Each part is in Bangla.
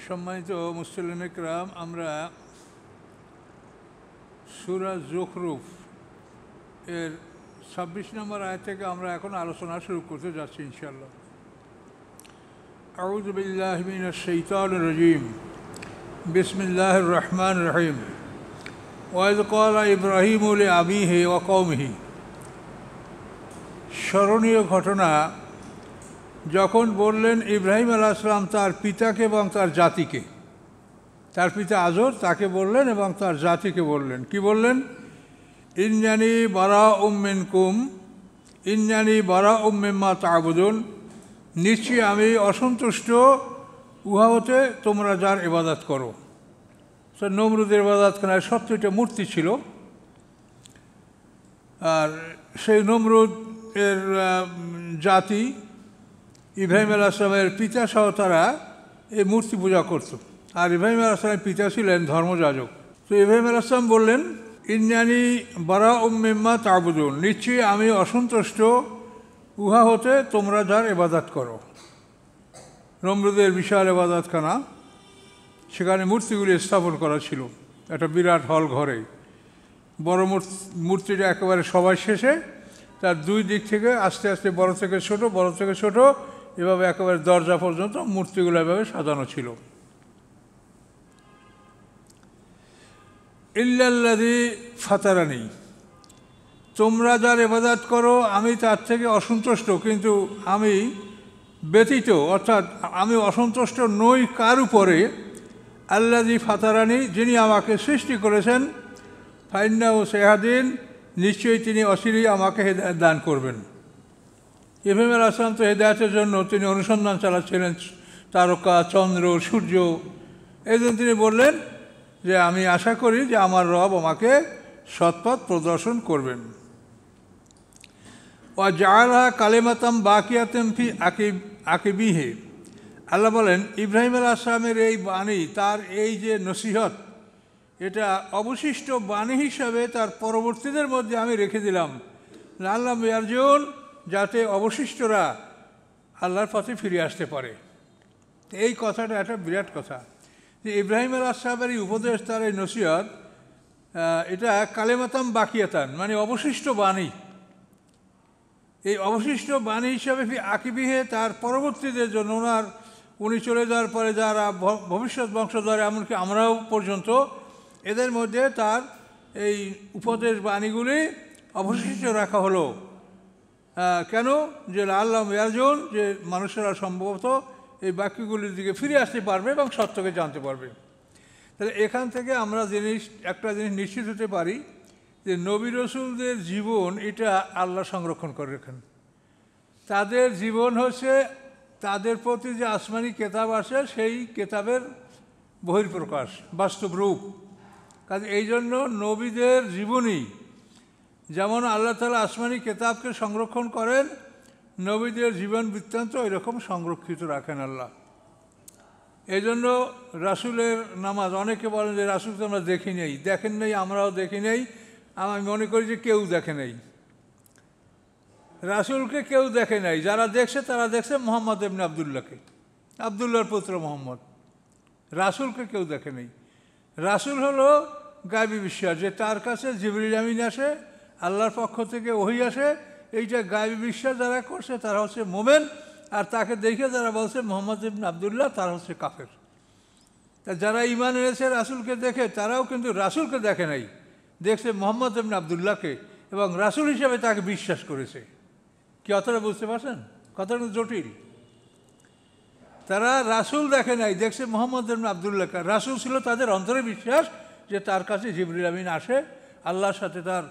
সম্মানিত মুসলিম ইকরাম, আমরা সূরা যুখরুফ এর 26 নম্বর আয়াত থেকে আমরা এখন আলোচনা শুরু করতে যাচ্ছি ইনশাআল্লাহ। আউযু বিল্লাহি মিনাশ শাইতানির রাজীম। বিসমিল্লাহির রহমানির রহিম। ওয়া ইয ক্বালা ইব্রাহিমু লিআবিহি ওয়া কওমিহি। স্মরণীয় ঘটনা, যখন বললেন ইব্রাহিম আলাইহিস সালাম তার পিতাকে এবং তার জাতিকে, তার পিতা আজর তাকে বললেন এবং তার জাতিকে বললেন, কি বললেন? ইন্নানি বারাউম মিনকুম ইন্নানি বারাউম মিম্মা তা'বুদুন। নিশ্চয়ই আমি অসন্তুষ্ট উহা হতে তোমরা যার ইবাদত করো। তো নমরুদের ইবাদতখানায় 70টা মূর্তি ছিল, আর সেই নমরুদ এর জাতি ইব্রাহিম আলাইহিস সালামের পিতা সহ তারা এই মূর্তি পূজা করত। আর ইব্রাহিম আলাইহিস সালামের পিতা ছিলেন ধর্মযাজক। তো ইব্রাহিম আলাইহিস সালাম বললেন, ইন্নানি বারাউম মিম্মা তা'বুদুন। নিশ্চয়ই আমি অসন্তুষ্ট উহা হতে তোমরা যার ইবাদত করো। নমরুদের বিশাল ইবাদতখানা, সেখানে মূর্তিগুলি স্থাপন করা ছিল একটা বিরাট হল ঘরে। বড় মূর্তিটা একেবারে সবার শেষে, তার দুই দিক থেকে আস্তে আস্তে বড় থেকে ছোট, বড় থেকে ছোট, এভাবে একেবারে দরজা পর্যন্ত মূর্তিগুলো এভাবে সাজানো ছিল। ইল্লাল্লাযী ফাতারানি। তোমরা যার ইবাদত করো আমি তার থেকে অসন্তুষ্ট, কিন্তু আমি ব্যতীত, অর্থাৎ আমি অসন্তুষ্ট নই কার উপরে? আল্লাযী ফাতারানি, যিনি আমাকে সৃষ্টি করেছেন। ফাইন্নাহু সায়াহদিন, নিশ্চয়ই তিনি অচিরেই আমাকে হেদায়েত দান করবেন। ইব্রাহিম আলাইহিস সালাম তো হেদায়েতের জন্য তিনি অনুসন্ধান চালাচ্ছিলেন, তারকা, চন্দ্র, সূর্য। এই জন্য তিনি বললেন যে আমি আশা করি যে আমার রব আমাকে সৎপথ প্রদর্শন করবেন। ওয়া জাআলা কালিমাতাম বাকিয়াতাম ফি আকিবিহি। আল্লাহ বলেন, ইব্রাহিম আলাইহিস সালামের এই বাণী, তার এই যে নসিহত, এটা অবশিষ্ট বাণী হিসাবে তার পরবর্তীদের মধ্যে আমি রেখে দিলাম। লাআল্লাহুম ইয়ারজিউন, যাতে অবশিষ্টরা আল্লাহর পথে ফিরে আসতে পারে। এই কথাটা একটা বিরাট কথা যে ইব্রাহিম আলাইহিস সালামের এই উপদেশ, তার এই নসিহত, এটা কালেমাতাম বাকিয়াতান, মানে অবশিষ্ট বাণী। এই অবশিষ্ট বাণী হিসাবে আকিবিহে, তার পরবর্তীদের জন্য, উনি চলে যাওয়ার পরে যারা ভবিষ্যৎ বংশধর, এমনকি আমরাও পর্যন্ত, এদের মধ্যে তার এই উপদেশ বাণীগুলি অবশিষ্ট রাখা হলো। কেন? যে লাআল্লাহুম ইয়ারজিউন, যে মানুষেরা সম্ভবত এই বাক্যগুলির দিকে ফিরে আসতে পারবে এবং সত্যকে জানতে পারবে। তাহলে এখান থেকে আমরা একটা জিনিস নিশ্চিত হতে পারি যে নবী রসুলদের জীবন এটা আল্লাহ সংরক্ষণ করে রাখেন। তাদের জীবন হচ্ছে তাদের প্রতি যে আসমানি কেতাব আসে সেই কেতাবের বহিঃপ্রকাশ, বাস্তব রূপ। কাজে এই জন্য নবীদের জীবনী যেমন আল্লাহ তাআলা আসমানি কেতাবকে সংরক্ষণ করেন, নবীদের জীবন বৃত্তান্ত এরকম সংরক্ষিত রাখেন আল্লাহ। এই জন্য রাসূলের নামাজ, অনেকে বলেন যে রাসূলকে আমরা দেখি নেই। দেখেন নেই, আমরাও দেখি নেই। আমি মনে করি যে কেউ দেখে নেই, রাসূলকে কেউ দেখে নাই। যারা দেখছে তারা দেখছে মুহাম্মদ ইবনে আবদুল্লাহকে, আবদুল্লাহর পুত্র মুহাম্মদ। রাসূলকে কেউ দেখে নেই। রাসূল হলো গায়বী বিশ্বাস, যে তার কাছে জিবরিল আমিন আসে, আল্লাহর পক্ষ থেকে ওহী আসে। এইটা গায়বী বিশ্বাস যারা করছে তারা হচ্ছে মোমেন, আর তাকে দেখে যারা বলছে মুহাম্মদ ইবনে আবদুল্লাহ, তারা হচ্ছে কাফের। তা যারা ঈমান এনেছে রাসূলকে দেখে, তারাও কিন্তু রাসূলকে দেখে নাই, দেখছে মুহাম্মদ ইবনে আবদুল্লাহকে, এবং রাসূল হিসেবে তাকে বিশ্বাস করেছে। কি অতটা বুঝতে পারছেন? কতটা জটিল। তারা রাসূল দেখে নাই, দেখছে মুহাম্মদ ইবনে আবদুল্লাহকে। রাসূল ছিল তাদের অন্তরে বিশ্বাস যে তার কাছে জিবরিল আমিন আসে, আল্লাহর সাথে তার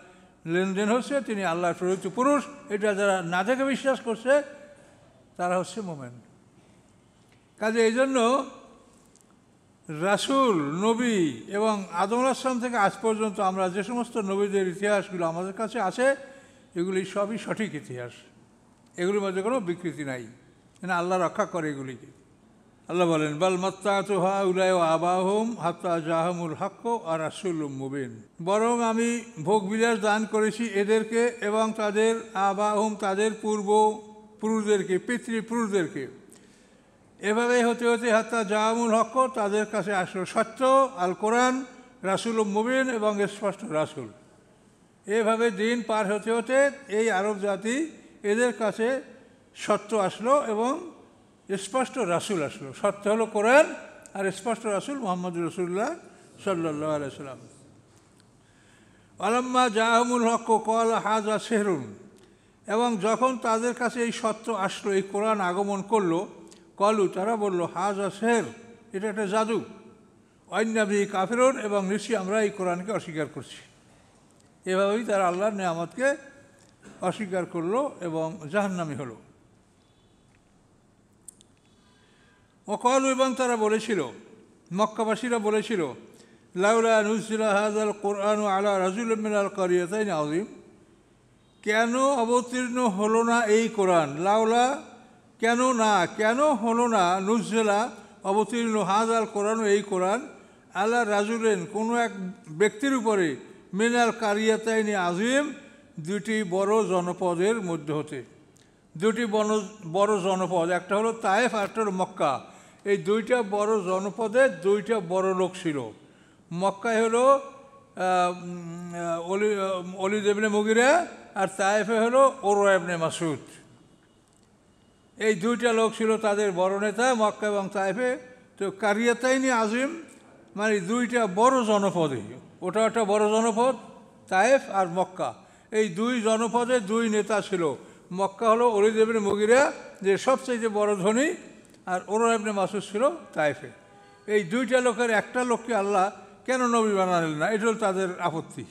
লেনদেন হচ্ছে, তিনি আল্লাহর প্রেরিত পুরুষ। এটা যারা না দেখে বিশ্বাস করছে তারা হচ্ছে মোমেন। কাজে এই জন্য রাসূল, নবী এবং আদম আলাইহিস সালাম থেকে আজ পর্যন্ত আমরা যে সমস্ত নবীদের ইতিহাসগুলো আমাদের কাছে আছে, এগুলি সবই সঠিক ইতিহাস। এগুলির মধ্যে কোনো বিকৃতি নাই, আল্লাহ রক্ষা করে এগুলিকে। আল্লাহ বলেন, বাল মাত্তাতু হাউলাই ওয়া আবাহুম হাত্তা জাহামুল হক্ক আর রাসূলুম মুবিন। বরং আমি ভোগবিলাস দান করেছি এদেরকে এবং তাদের আবাহুম, তাদের পূর্বপুরুষদেরকে, পিতৃপুরুষদেরকে, এভাবে হতে হতে হাত্তা জামুল হক, তাদের কাছে আসল সত্য, আল কোরআন, রাসূল মুবিন এবং স্পষ্ট রাসূল। এভাবে দিন পার হতে হতে এই আরব জাতি, এদের কাছে সত্য আসলো এবং স্পষ্ট রাসূল আসলো। সত্য হলো কোরআন আর স্পষ্ট রাসূল মুহাম্মদ রাসূলুল্লাহ সাল্লাল্লাহু আলাইহি ওয়াসাল্লাম। আলাম্মা জাআহুমুল হক ক্বালা হাযা সিহরুন, এবং যখন তাদের কাছে এই সত্য আসলো, এই কোরআন আগমন করলো, কলু, তারা বলল, হাযা সিহর, এটা একটা জাদু, ওয়াইন্না বিহি কাফিরুন, এবং নিশ্চয়ই আমরা এই কোরআনকে অস্বীকার করছি। এভাবেই তারা আল্লাহর নেয়ামতকে অস্বীকার করলো এবং জাহান্নামী হলো। ওয়াকালু, এবং তারা বলেছিল, মক্কাবাসীরা বলেছিল, লাউলা নুজিলা হাযাল কুরআনু আলা রাজুলিম মিনাল কারিয়াতাইন আযীম, কেন অবতীর্ণ হলো না এই কোরআন, লাউলা, কেন না, কেন হলো না, নুজিলা, অবতীর্ণ, হাযাল কোরআন, এই কোরআন, আলা রাজুলেন, কোনো এক ব্যক্তির উপরে, মিনাল কারিয়াতাইন আযীম, দুটি বড় জনপদের মধ্যে হতে। দুটি বড় জনপদ, একটা হলো তায়েফ আর একটা হলো মক্কা। এই দুইটা বড় জনপদে দুইটা বড় লোক ছিল। মক্কায় হলো ওলীদ ইবনে মুগীরা, আর তায়েফে হলো উরওয়া ইবনে মাসউদ। এই দুইটা লোক ছিল তাদের বড় নেতা মক্কা এবং তায়েফে। তো কারিয়াতাইনি আযীম মানে দুইটা বড় জনপদে, ওটা একটা বড় জনপদ, তায়েফ আর মক্কা। এই দুই জনপদে দুই নেতা ছিল। মক্কা হলো ওলীদ ইবনে মুগীরা, যে সবচেয়ে বড় ধনী, আর উরওয়া ইবনে মাসউদ ছিল তায়েফে। এই দুইটা লোকের একটা লোককে আল্লাহ কেন নবী বানালেন না, এটা হল তাদের আপত্তি।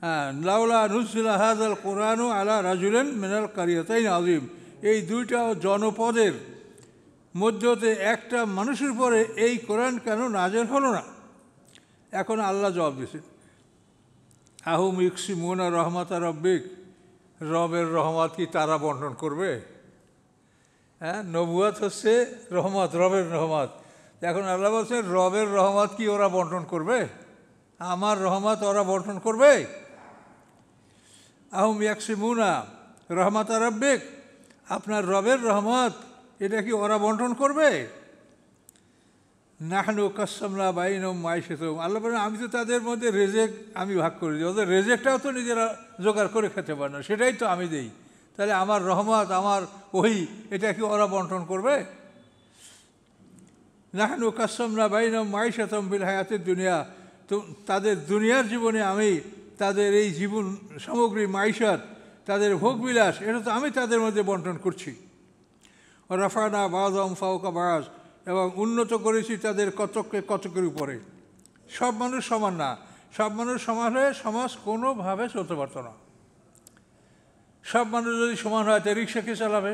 হ্যাঁ, লাউলা নুজিলা হাযাল কুরআনু আলা রাজুলিন মিনাল কারিয়াতাইন আযীম, এই দুইটা জনপদের মধ্যতে একটা মানুষের পরে এই কোরআন কেন নাযিল হলো না। এখন আল্লাহ জবাব দিয়েছেন, আহুম ইকসিমুনা রহমাতা রব্বিক, রবের রহমত কি তারা বন্টন করবে? হ্যাঁ, নবুয়ত হচ্ছে রহমত, রবের রহমত। এখন আল্লাহ বলছেন, রবের রহমত কি ওরা বন্টন করবে? আমার রহমত ওরা বন্টন করবে? আহুম ইয়াকসিমুনা রহমাতা রব্বিক, আপনার রবের রহমত এটা কি ওরা বন্টন করবে? নাহনু কাসসামনা বাইনহুম মাইশাতাহুম, আল্লাহ বলেন, আমি তো তাদের মধ্যে রেজেক আমি ভাগ করে দিই, ওদের রেজেকটাও তো নিজেরা জোগাড় করে খেতে পারে না, সেটাই তো আমি দিই। তাহলে আমার রহমত, আমার ওহী, এটা কি ওরা বন্টন করবে? নাহনু কাসসামনা বাইনহুম মাইশাতাহুম ফিল হায়াতিদ দুনিয়া, তো তাদের দুনিয়ার জীবনে আমি তাদের এই জীবন সামগ্রী, মাইশাত, তাদের ভোগবিলাস, এটা তো আমি তাদের মধ্যে বন্টন করছি। ও রাফানা বাযহুম ফাওকা বায, এবং উন্নত করেছি তাদের কতককে কতকের উপরে। সব মানুষ সমান না, সব মানুষ সমান হয়ে সমাজ কোনোভাবে চলতে পারত না। সব মানুষ যদি সমান হয়, তাই রিক্সাকে চালাবে,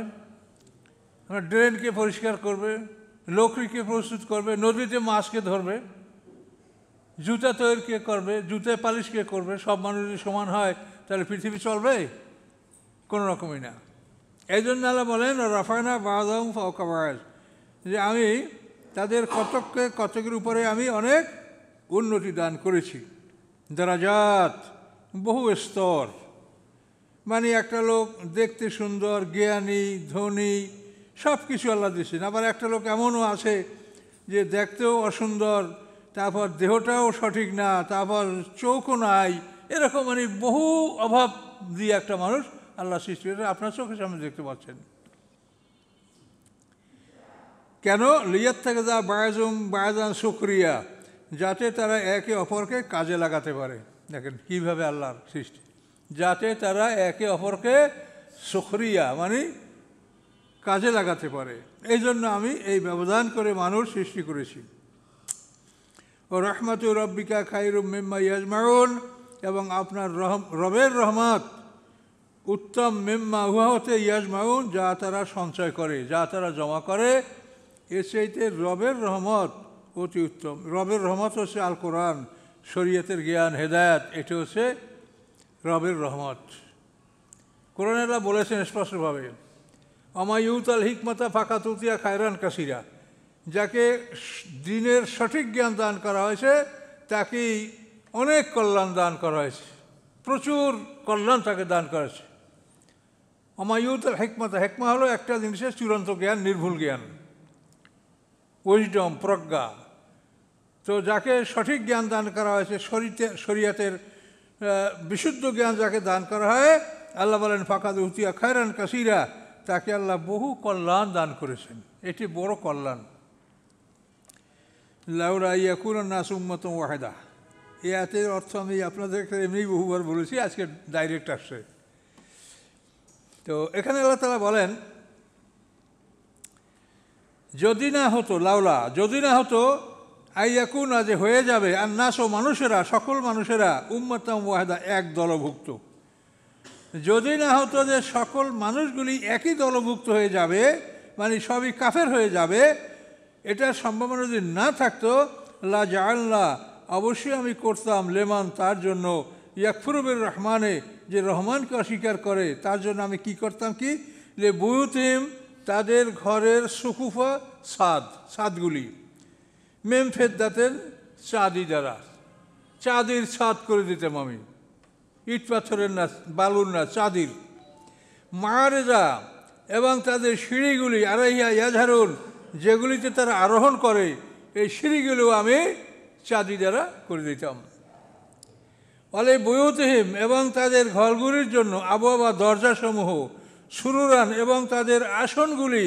ড্রেনকে পরিষ্কার করবে, লকড়িকে প্রস্তুত করবে, নদীতে মাছকে ধরবে, জুতা তৈরি কে করবে, জুতায় পালিশ কে করবে। সব মানুষ যদি সমান হয় তাহলে পৃথিবী চলবে? কোনো রকমই না। এই জন্য আল্লাহ বলেন, রাফানা বাযহুম ফাওকা বায, যে আমি তাদের কতককে কতকের উপরে আমি অনেক উন্নতি দান করেছি। দারাজাত, বহু স্তর, মানে একটা লোক দেখতে সুন্দর, জ্ঞানী, ধনী, সব কিছু আল্লাহ দিয়েছেন। আবার একটা লোক এমনও আছে যে দেখতেও অসুন্দর, তারপর দেহটাও সঠিক না, তারপর চোখও নাই, এরকম মানে বহু অভাব দিয়ে একটা মানুষ আল্লাহ সৃষ্টি করে, আপনার চোখের সামনে দেখতে পাচ্ছেন। কেন? লিয়াত থেকে যা বায়াজুম বায়াজান শুকরিয়া, যাতে তারা একে অপরকে কাজে লাগাতে পারে। দেখেন কীভাবে আল্লাহর সৃষ্টি, যাতে তারা একে অপরকে শুকরিয়া মানে কাজে লাগাতে পারে। এই জন্য আমি এই ব্যবধান করে মানুষ সৃষ্টি করেছি। ও রহমতু রব্বিকা খায়রুম মিম্মা ইয়াজমাউন, এবং আপনার রবের রহমত উত্তম, মিম্মা উহা হতে ইয়াজমাউন, যা তারা সঞ্চয় করে, যা তারা জমা করে, এর চাইতে রবের রহমত অতি উত্তম। রবের রহমত হচ্ছে আল কোরআন, শরীয়তের জ্ঞান, হেদায়েত, এটা হচ্ছে রবের রহমত। কোরআন আল্লাহ বলেছেন স্পষ্টভাবে, অমায়ুতাল হিকমতা ফাকাত উতিয়া খায়রান কাসিরা, যাকে দিনের সঠিক জ্ঞান দান করা হয়েছে তাকেই অনেক কল্যাণ দান করা হয়েছে, প্রচুর কল্যাণ তাকে দান করা হয়েছে। অমায়ুতাল হিকমতা, হেকমা হলো একটা জিনিসের চূড়ান্ত জ্ঞান, নির্ভুল জ্ঞান। উইজডম, প্রজ্ঞা। তো যাকে সঠিক জ্ঞান দান করা হয়েছে, শরিয়াতের বিশুদ্ধ জ্ঞান যাকে দান করা হয়, আল্লাহ বলেন ফাকাদ উতিয়া খায়রান কাসীরা, তাকে আল্লাহ বহু কল্যাণ দান করেছেন। এটি বড় কল্যাণ। লাউলা ইয়াকুনান নাসু উম্মাতান ওয়াহিদা, এই আয়াতের অর্থ আমি আপনাদেরকে এমনি বহুবার বলেছি, আজকে ডাইরেক্ট আসছে। তো এখানে আল্লাহ তাআলা বলেন যদি না হতো, লাউলা যদি না হতো, আইয়াকুনা যে হয়ে যাবে, আর নাস ও মানুষেরা, সকল মানুষেরা, উম্মাতান ওয়াহিদা এক দলভুক্ত। যদি না হতো যে সকল মানুষগুলি একই দলভুক্ত হয়ে যাবে, মানে সবই কাফের হয়ে যাবে, এটার সম্ভাবনা যদি না থাকতো, লা জাআলনা, অবশ্যই আমি করতাম, লেমান তার জন্য, ইয়াকফুরু বির রহমানে, যে রহমানকে অস্বীকার করে তার জন্য আমি কি করতাম, কি লে বুয়ুতিহিম, তাদের ঘরের সুকুফা, ছাদগুলি, মেম ফেদ্দাতের, চাঁদি দ্বারা, চাঁদির ছাদ করে দিতাম আমি, ইট পাথরের না, বালুর না, চাঁদির। মারেজা, এবং তাদের সিঁড়িগুলি, আলাইহা ইয়াজহারুন, যেগুলিতে তারা আরোহণ করে, এই সিঁড়িগুলো আমি চাঁদি দ্বারা করে দিতাম। বলে বুয়ুতিহিম, এবং তাদের ঘরগুলির জন্য, আবওয়াবা, দরজাসমূহ, সুরুরান, এবং তাদের আসনগুলি,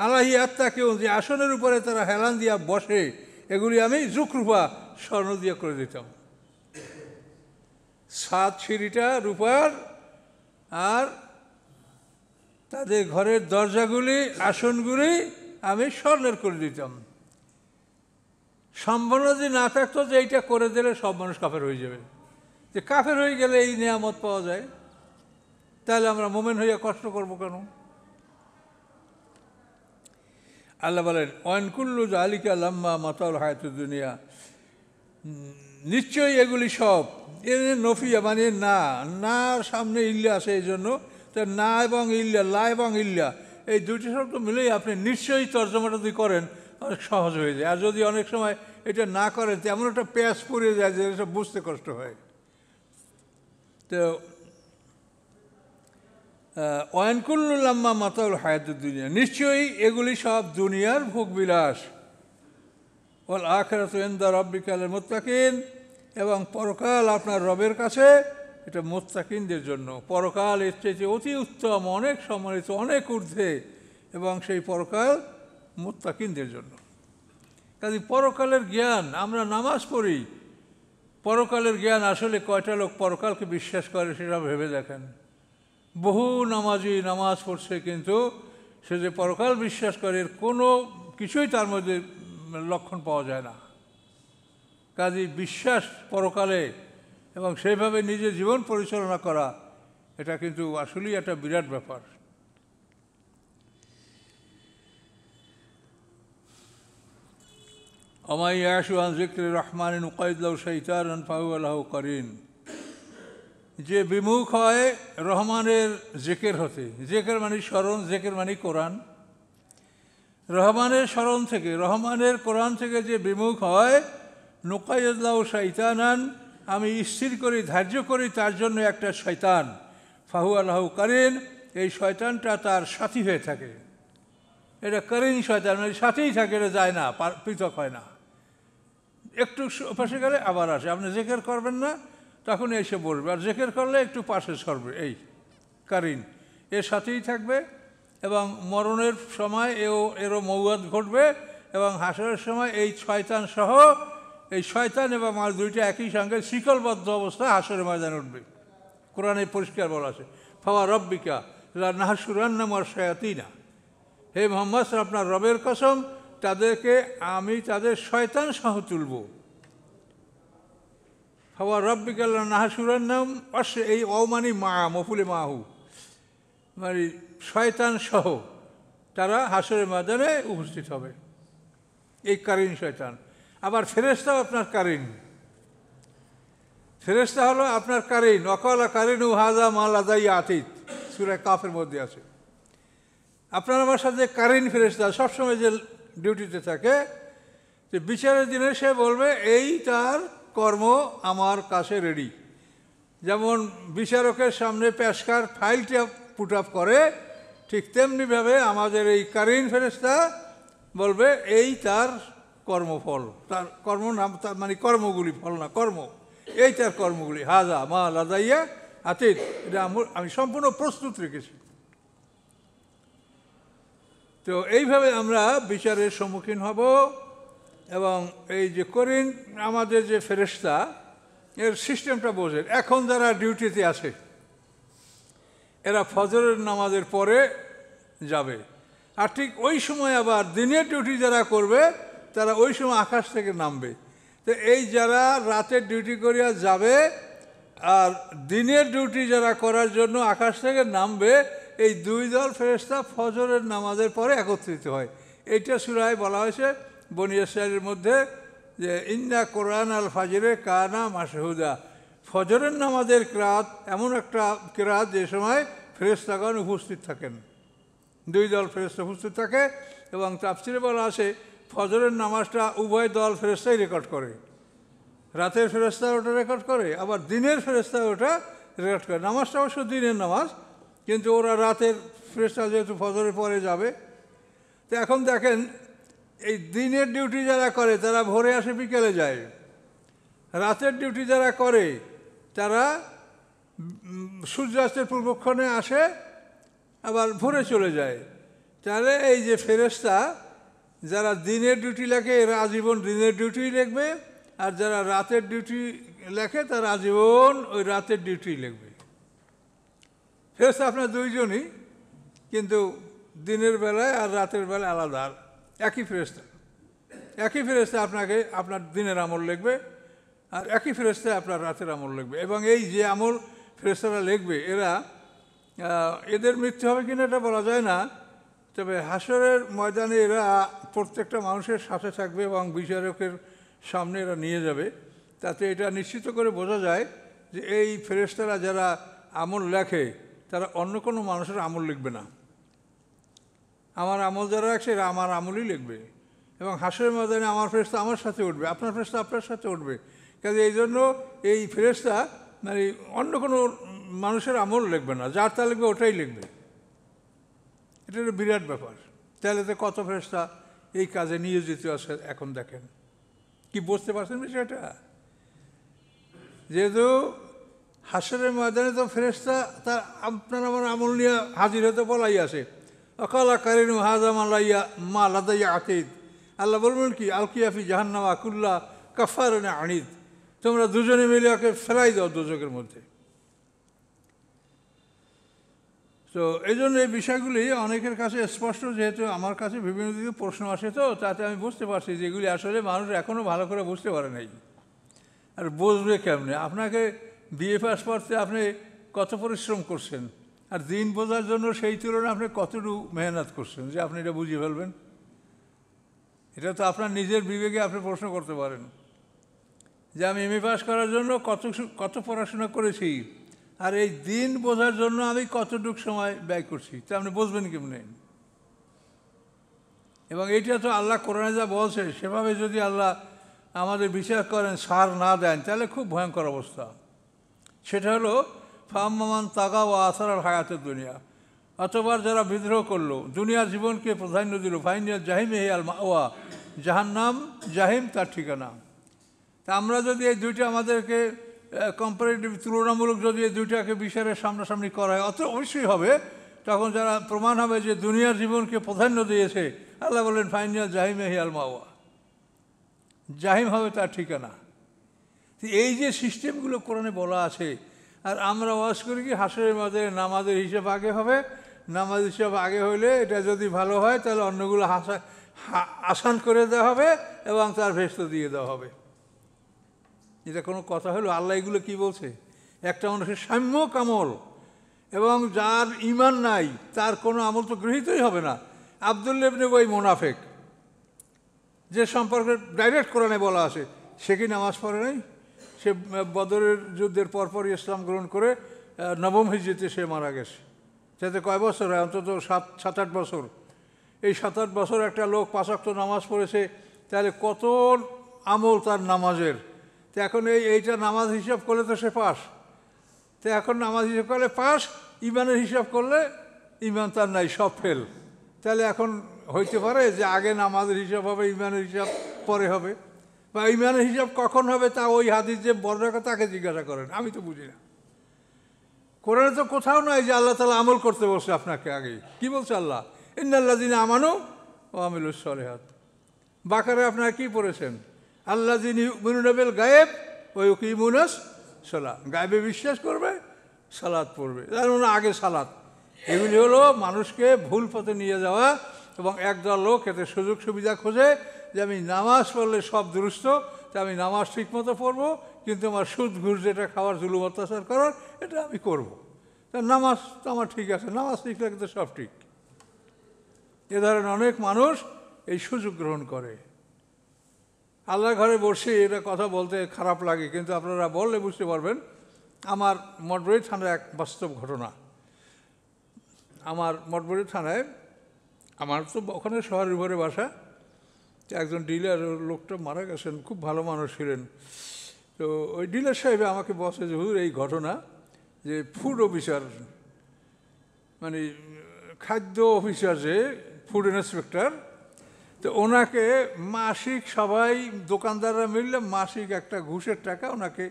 আলাহি আত্মাকেও, যে আসনের উপরে তারা হেলান দিয়া বসে, এগুলি আমি জুকরুফা, স্বর্ণ দিয়া করে দিতাম। ছাদ সিঁড়িটা রূপার, আর তাদের ঘরের দরজাগুলি, আসনগুলি আমি স্বর্ণের করে দিতাম। সম্ভাবনা যদি না থাকতো যে এইটা করে দিলে সব মানুষ কাফের হয়ে যাবে, যে কাফের হয়ে গেলে এই নিয়ামত পাওয়া যায়, তাহলে আমরা মোমেন হইয়া কষ্ট করব কেন? আল্লাহ বলেন ওয়ানকুল্লু যালিকা লাম্মা মাতাউল হায়াতুদ দুনিয়া, নিশ্চয়ই এগুলি সব, এর নফিয়া মানে না, না সামনে ইল্লা আছে, এই জন্য তো না এবং ইল্লা, লা এবং ইল্লা, এই দুটি শব্দ মিলেই আপনি নিশ্চয়ই তর্জমাটা যদি করেন অনেক সহজ হয়ে যায়। আর যদি অনেক সময় এটা না করেন, তেমন একটা পেঁয়াজ পড়ে যায় যে এটা বুঝতে কষ্ট হয়। তো ওয়ানকুল্লু লাম্মা মাতাউল হায়াতুদ দুনিয়া, নিশ্চয়ই এগুলি সব দুনিয়ার ভোগবিলাস। ওয়াল আখিরাতু ইনদা রাব্বিকা লিল মুত্তাকিন, এবং পরকাল আপনার রবের কাছে এটা মুত্তাকিনদের জন্য। পরকাল এর চেয়ে অতি উত্তম, অনেক সম্মানিত, অনেক ঊর্ধ্বে, এবং সেই পরকাল মুত্তাকিনদের জন্য। কাজে পরকালের জ্ঞান, আমরা নামাজ পড়ি, পরকালের জ্ঞান আসলে কয়টা লোক পরকালকে বিশ্বাস করে সেটা ভেবে দেখেন। বহু নামাজি নামাজ পড়ছে, কিন্তু সে যে পরকাল বিশ্বাস করে এর কোনো কিছুই তার মধ্যে লক্ষণ পাওয়া যায় না। কাজেই বিশ্বাস পরকালে এবং সেইভাবে নিজের জীবন পরিচালনা করা, এটা কিন্তু আসলেই একটা বিরাট ব্যাপার। ওমাই ইয়াশু আন যিকরি রহমানিন নুকাইদ লাহু শাইতানান ফাহুয়া লাহু কারিন, যে বিমুখ হয় রহমানের জিকির হতে, জিকির মানে স্মরণ, জিকির মানে কোরআন, রহমানের স্মরণ থেকে, রহমানের কোরআন থেকে যে বিমুখ হয়, নুকাইদ লাহু শাইতানান, আমি স্থির করি, ধার্য করি তার জন্য একটা শয়তান, ফাহুয়া লাহু কারিন, এই শয়তানটা তার সাথী হয়ে থাকে। এটা কারিন শয়তান, মানে সাথেই থাকে, এটা যায় না, পৃথক হয় না। একটু পাশে গেলে আবার আসে, আপনি জিকির করবেন না তখন এসে বলবে, আর জিকির করলে একটু পাশে সরবে, এই কারিন এর সাথেই থাকবে। এবং মরণের সময় এরও মৌয়াদ ঘটবে, এবং হাসরের সময় এই শয়তান সহ, এই শয়তান এবং মাছ দুইটা একই সঙ্গে শিকলবদ্ধ অবস্থায় হাসরের ময়দানে উঠবে। কোরআনে পরিষ্কার বলা আছে, ফাওয়া রব্বিকা লা নাহশুরান্নাহুম ওয়া শায়াতিনা, হে মুহাম্মদ আপনার রবের কসম, তাদেরকে আমি তাদের শয়তান সহ তুলব। ফাওয়া রব্বিকা লা নাহশুরান্নাহুম, এই অমানি মা মফুলে মাহু, মানে শয়তান সহ তারা হাসরের ময়দানে উপস্থিত হবে। এই কারিন শয়তান। আবার ফেরেশতাও আপনার কারিন, ফেরেশতা হলো আপনার কারিন। ওয়াকালা কারিনু হাযা মা লাদাইয়া আতীত, সূরা কাফের মধ্যে আছে। আপনার আমার সাথে কারিন ফেরেশতা সবসময় যে ডিউটিতে থাকে, যে বিচারের দিনে সে বলবে এই তার কর্ম আমার কাছে রেডি। যেমন বিচারকের সামনে পেশকার ফাইলটা পুট আপ করে, ঠিক তেমনিভাবে আমাদের এই কারিন ফেরেশতা বলবে এই তার কর্মফল, তার কর্ম নাম, তার মানে কর্মগুলি, ফল না কর্ম, এই তার কর্মগুলি। হাজা মা লাদাইয়া আতিদ, এটা আমি সম্পূর্ণ প্রস্তুত রেখেছি। তো এইভাবে আমরা বিচারের সম্মুখীন হব। এবং এই যে করিন আমাদের যে ফেরেশতা, এর সিস্টেমটা বোঝেন। এখন যারা ডিউটিতে আছে এরা ফজরের নামাজের পরে যাবে, আর ঠিক ওই সময় আবার দিনের ডিউটি যারা করবে তারা ওই সময় আকাশ থেকে নামবে। তো এই যারা রাতের ডিউটি করিয়া যাবে আর দিনের ডিউটি যারা করার জন্য আকাশ থেকে নামবে, এই দুই দল ফেরেশতা ফজরের নামাজের পরে একত্রিত হয়। এইটা সূরায় বলা হয়েছে বনী ইসরাঈলের মধ্যে যে ইন্না কোরআন আল ফাজরে কানা মাশহুদা, ফজরের নামাজের কিরাত এমন একটা কিরাত যে সময় ফেরেশতাগণ উপস্থিত থাকেন, দুই দল ফেরেশতা উপস্থিত থাকে। এবং তাফসিরে বলা আছে ফজরের নামাজটা উভয় দল ফেরেশতাই রেকর্ড করে, রাতের ফেরেশতা ওটা রেকর্ড করে, আবার দিনের ফেরেশতা ওটা রেকর্ড করে। নামাজটা অবশ্য দিনের নামাজ, কিন্তু ওরা রাতের ফেরেশতা যেহেতু ফজরের পরে যাবে। তো এখন দেখেন এই দিনের ডিউটি যারা করে তারা ভোরে আসে বিকেলে যায়, রাতের ডিউটি যারা করে তারা সূর্যাস্তের পূর্বক্ষণে আসে আবার ভোরে চলে যায়। তাহলে এই যে ফেরেশতা যারা দিনের ডিউটি লেখে এরা আজীবন দিনের ডিউটি লিখবে, আর যারা রাতের ডিউটি লেখে তারা আজীবন ওই রাতের ডিউটি লিখবে। ফেরেশতা আপনার দুইজনই, কিন্তু দিনের বেলায় আর রাতের বেলায় আলাদা। একই ফেরেশতা আপনাকে আপনার দিনের আমল লিখবে, আর একই ফেরেশতা আপনার রাতের আমল লিখবে। এবং এই যে আমল ফেরেশতারা লিখবে এদের মৃত্যু হবে কিনা এটা বলা যায় না, তবে হাসরের ময়দানে এরা প্রত্যেকটা মানুষের সাথে থাকবে এবং বিচারকের সামনে এরা নিয়ে যাবে। তাতে এটা নিশ্চিত করে বোঝা যায় যে এই ফেরেশতারা যারা আমল লেখে তারা অন্য কোনো মানুষের আমল লিখবে না। আমার আমল যারা রাখছে এরা আমার আমলই লিখবে। এবং হাসরের ময়দানে আমার ফেরেশতা আমার সাথে উঠবে, আপনার ফেরেশতা আপনার সাথে উঠবে। কাজে এই জন্য এই ফেরেশতা মানে অন্য কোনো মানুষের আমল লিখবে না, যার তা লিখবে ওটাই লিখবে। এটা একটা বিরাট ব্যাপার। তাহলে তো কত ফেরেশতা এই কাজে নিয়োজিত আছে এখন দেখেন। কি বুঝতে পারছেন বিষয়টা? যেহেতু হাসরের ময়দানে তো ফেরেশতা তার আপনার আমার আমল নিয়ে হাজির হতে বলাই আছে। অকালা কারিনু হাজাম আল্লাইয়া মা লাদাইয়া আতিদ, আল্লাহ বলবেন কি আলকিয়াফি জাহান্নামা কুল্লা কাফারনে আনিদ, তোমরা দুজনে মিলে ওকে ফেলাই দাও দুজকের মধ্যে। তো এই জন্য এই বিষয়গুলি অনেকের কাছে স্পষ্ট, যেহেতু আমার কাছে বিভিন্ন দিকে প্রশ্ন আসে, তো তাতে আমি বুঝতে পারছি যে এগুলি আসলে মানুষ এখনও ভালো করে বুঝতে পারে নাই। আর বুঝবে কেমনে? আপনাকে বিএ পাস করতে আপনি কত পরিশ্রম করছেন, আর দিন বোঝার জন্য সেই তুলনায় আপনি কতটুকু মেহনত করছেন যে আপনি এটা বুঝিয়ে ফেলবেন? এটা তো আপনার নিজের বিবেকে আপনি প্রশ্ন করতে পারেন যে আমি এমএ পাস করার জন্য কত পড়াশোনা করেছি, আর এই দিন বোঝার জন্য আমি কতটুকু সময় ব্যয় করছি, তা আপনি বুঝবেন কেমনে? এবং এইটা তো আল্লাহ কোরআনে যা বলছে সেভাবে যদি আল্লাহ আমাদের বিচার করেন, সার না দেন, তাহলে খুব ভয়ঙ্কর অবস্থা। সেটা হলো ফাম্মান তাগা ও আসার হায়াতের দুনিয়া, অথবা যারা বিদ্রোহ করলো, দুনিয়ার জীবনকে প্রাধান্য দিল, ফাইনিয়া জাহিমে হে আল মাওয়া, জাহান্নাম জাহিম তার ঠিকানা। তা আমরা যদি এই দুইটা আমাদেরকে কম্পারেটিভ তুলনামূলক যদি এই দুইটাকে বিচারের সামনাসামনি করা হয়, অত অবশ্যই হবে। তখন যারা প্রমাণ হবে যে দুনিয়ার জীবনকে প্রাধান্য দিয়েছে, আল্লাহ বলেন ফাইনিয়া জাহিমে হে আল মাওয়া, জাহিম হবে তার ঠিকানা। এই যে সিস্টেমগুলো কোরআনে বলা আছে, আর আমরা ওয়াজ করি কি হাসরের ময়দানে নামাজের হিসাব আগে হবে, নামাজ হিসাব আগে হইলে এটা যদি ভালো হয় তাহলে অন্যগুলো আসান করে দেওয়া হবে এবং তার ভেস্ত দিয়ে দেওয়া হবে। এটা কোনো কথা হলো? আল্লাহ এগুলো কি বলছে? একটা মানুষের সাম্যক আমল, এবং যার ঈমান নাই তার কোনো আমল তো গৃহীতই হবে না। আব্দুল্লাহ ইবনে উবাই মুনাফিক, যে সম্পর্কে ডাইরেক্ট কোরআনে বলা আছে, সে কি নামাজ পড়ে নাই? সে বদরের যুদ্ধের পরপরই ইসলাম গ্রহণ করে নবম হিজরিতে সে মারা গেছে। যাতে কয় বছর হয়? অন্তত 7-8 বছর। এই 7-8 বছর একটা লোক 5 ওয়াক্ত নামাজ পড়েছে, তাহলে কত আমল তার নামাজের। তো এখন এইটা নামাজ হিসাব করলে তো সে পাস। তো এখন নামাজ হিসাব করলে পাস, ইমানের হিসাব করলে ইমান তার নাই, সব ফেল। তাহলে এখন হইতে পারে যে আগে নামাজের হিসাব হবে, ইমানের হিসাব পরে হবে, বা ইমানের হিসাব কখন হবে তা ওই হাদিস যে বর্ণনা তাকে জিজ্ঞাসা করেন, আমি তো বুঝি না। কোরআনে তো কোথাও নয় যে আল্লাহ তাআলা আমল করতে বসে আপনাকে আগে। কি বলছে আল্লাহ? ইন্নাল্লাযিনা আমানু ওয়া আমিলুস সলিহাত। বাকারে আপনারা কি পড়েছেন? আল্লাযিনা ইউমিনুনা বিল গায়ব ওয়া ইউকিমুনাস সালাত। গায়বে বিশ্বাস করবে, সালাত পড়বে। তার মানে আগে সালাত। এগুলি হলো মানুষকে ভুল পথে নিয়ে যাওয়া, এবং একদল লোক এতে সুযোগ সুবিধা খোঁজে যে আমি নামাজ পড়লে সব দুরুস্ত, তা আমি নামাজ ঠিক মতো পড়বো, কিন্তু আমার সুদ ঘুষ যেটা খাওয়ার, জুলুম অত্যাচার করার, এটা আমি করব। তা নামাজ তো আমার ঠিক আছে, নামাজ ঠিক রাখলে তো সব ঠিক। এ ধরনের অনেক মানুষ এই সুযোগ গ্রহণ করে। আল্লাহর ঘরে বসে এটা কথা বলতে খারাপ লাগে, কিন্তু আপনারা বললে বুঝতে পারবেন। আমার মঠবাড়ি থানায় এক বাস্তব ঘটনা। আমার মঠবাড়ি থানায়, আমার তো ওখানে শহরের ঘরে বাসা, একজন ডিলার লোকটা মারা গেছেন, খুব ভালো মানুষ ছিলেন। তো ওই ডিলার সাহেব আমাকে বসে যে হুজুর এই ঘটনা, যে ফুড অফিসার, মানে খাদ্য অফিসার, যে ফুড ইন্সপেক্টর, তো ওনাকে মাসিক সবাই দোকানদাররা মিললে মাসিক একটা ঘুষের টাকা ওনাকে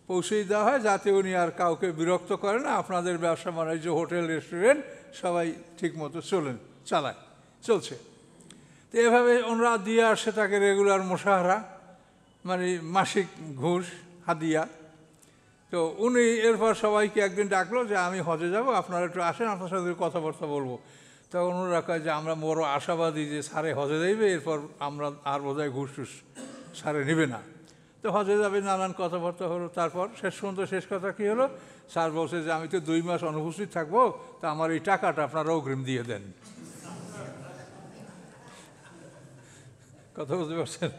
পৌঁছে দেওয়া হয়, যাতে উনি আর কাউকে বিরক্ত করেন না, আপনাদের ব্যবসা বাণিজ্য, হোটেল, রেস্টুরেন্ট সবাই ঠিকমতো চলছে। তো এভাবে ওনারা দিয়ে আসছে তাকে রেগুলার মোশাহারা, মানে মাসিক ঘুষ, হাদিয়া। তো উনি এরপর সবাইকে একদিন ডাকলো যে আমি হজে যাব, আপনারা একটু আসেন, আপনার সাথে কথাবার্তা বলবো। তখন ওনারা কয় যে আমরা বড় আশাবাদী যে স্যারে হজে যাইবে, এরপর আমরা আর বোধহয় ঘুষ টুস স্যারে নেবে না। তো হজে যাবে, নানান কথাবার্তা হলো। তারপর শেষ কথা কী হলো, স্যার বলছে যে আমি তো 2 মাস অনুপস্থিত থাকবো, তা আমার এই টাকাটা আপনারা অগ্রিম দিয়ে দেন। কথা বুঝতে পারছেন?